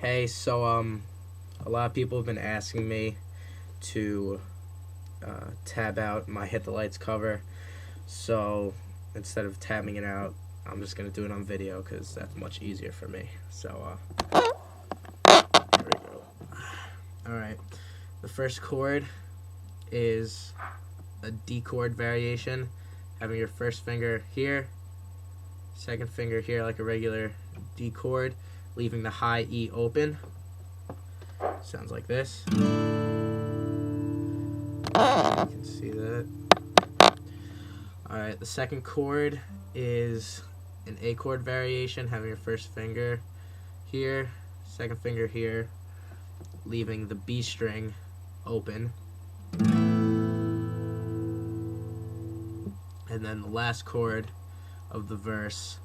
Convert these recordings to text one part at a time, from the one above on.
Hey, so a lot of people have been asking me to tab out my Hit the Lights cover. So instead of tabbing it out, I'm just gonna do it on video because that's much easier for me. So there we go. All right, the first chord is a D chord variation, having your first finger here, second finger here like a regular D chord, leaving the high E open. Sounds like this. You can see that. Alright, the second chord is an A chord variation, having your first finger here, second finger here, leaving the B string open. And then the last chord of the verse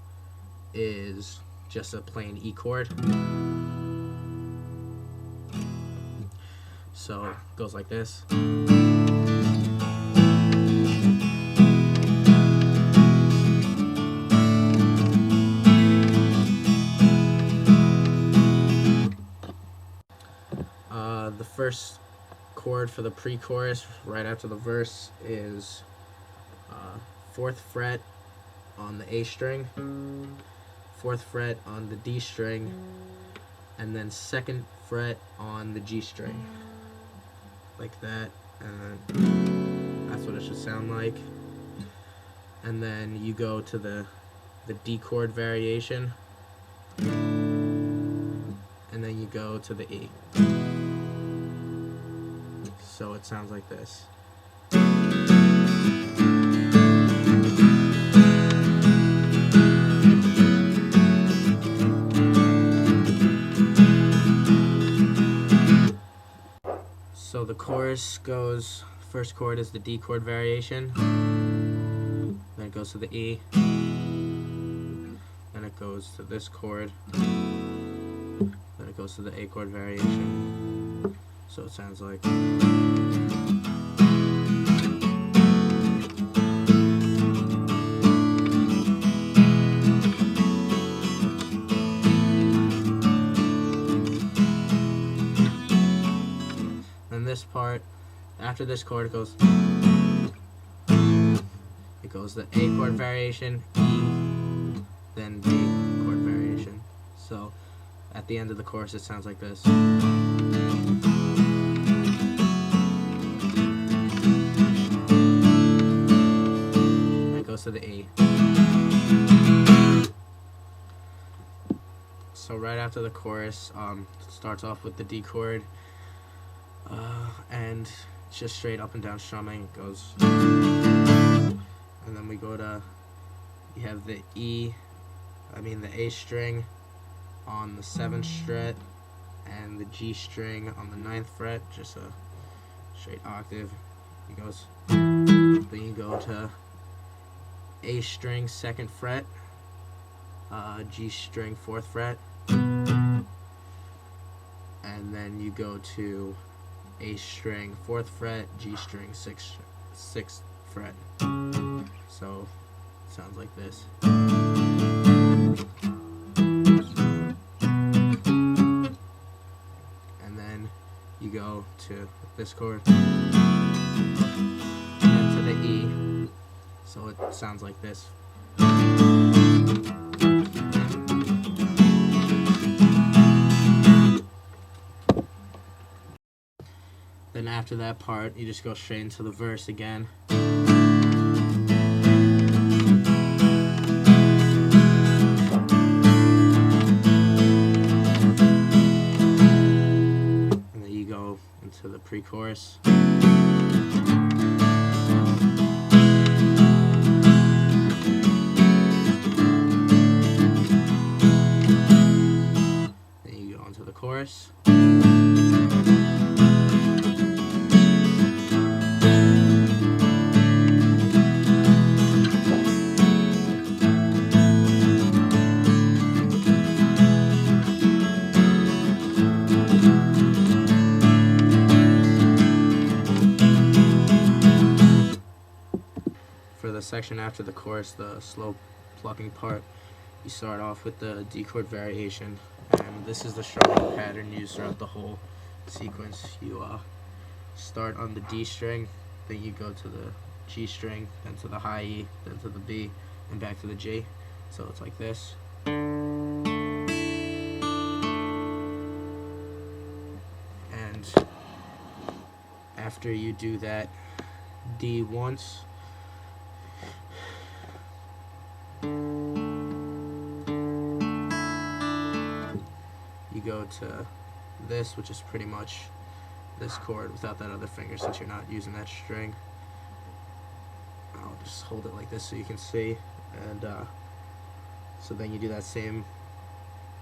is just a plain E chord. So it goes like this. The first chord for the pre-chorus right after the verse is 4th fret on the A string, 4th fret on the D string, and then 2nd fret on the G string, like that, and that's what it should sound like. And then you go to the D chord variation, and then you go to the E. So it sounds like this. So the chorus goes, first chord is the D chord variation, then it goes to the E, then it goes to this chord, then it goes to the A chord variation. So it sounds like. Then this part, after this chord, it goes the A chord variation, E, then B chord variation. So at the end of the chorus, it sounds like this. It goes to the E. So right after the chorus, it starts off with the D chord. And it's just straight up and down strumming. It goes, and then we go to, you have the the A string on the 7th fret, and the G string on the 9th fret, just a straight octave. It goes, then you go to A string 2nd fret, G string 4th fret, and then you go to A string 4th fret, G string 6th fret. So it sounds like this. And then you go to this chord and to the E. So it sounds like this. Then after that part, you just go straight into the verse again. And then you go into the pre-chorus. Then you go into the chorus. For the section after the chorus, the slow plucking part, you start off with the D chord variation, And this is the strumming pattern used throughout the whole sequence. You start on the D string, then you go to the G string, then to the high E, then to the B, and back to the G. So it's like this. And after you do that D once, you go to this, which is pretty much this chord without that other finger since you're not using that string. I'll just hold it like this so you can see. And so then you do that same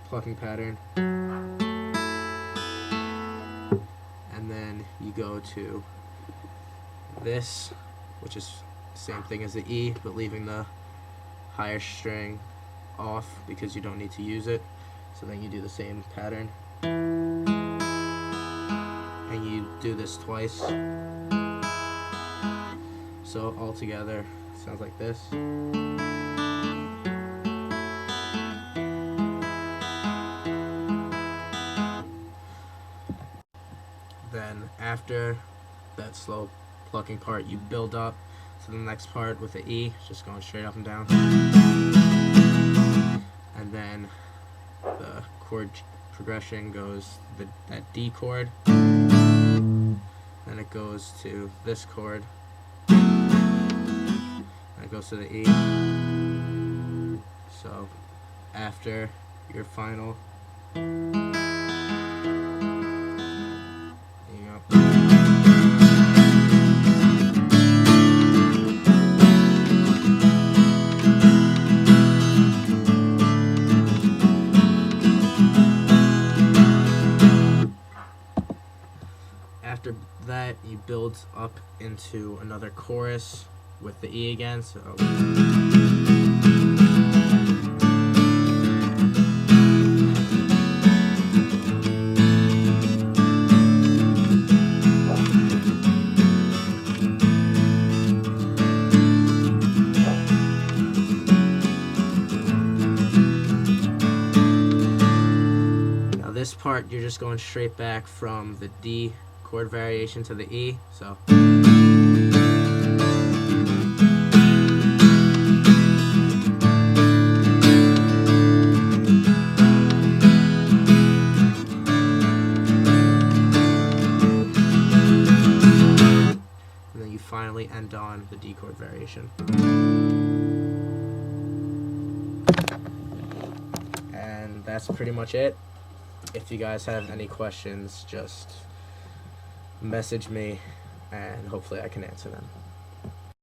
plucking pattern. And then you go to this, which is the same thing as the E, but leaving the higher string off because you don't need to use it. So then you do the same pattern. And you do this twice. So all together, it sounds like this. Then after that slow plucking part, you build up to the next part with the E, just going straight up and down. And then the chord progression goes that D chord, then it goes to this chord, and it goes to the E. So after your final, after that, you build up into another chorus with the E again. So now this part, you're just going straight back from the D chord variation to the E. So and then you finally end on the D chord variation. And that's pretty much it. If you guys have any questions, just message me and hopefully I can answer them.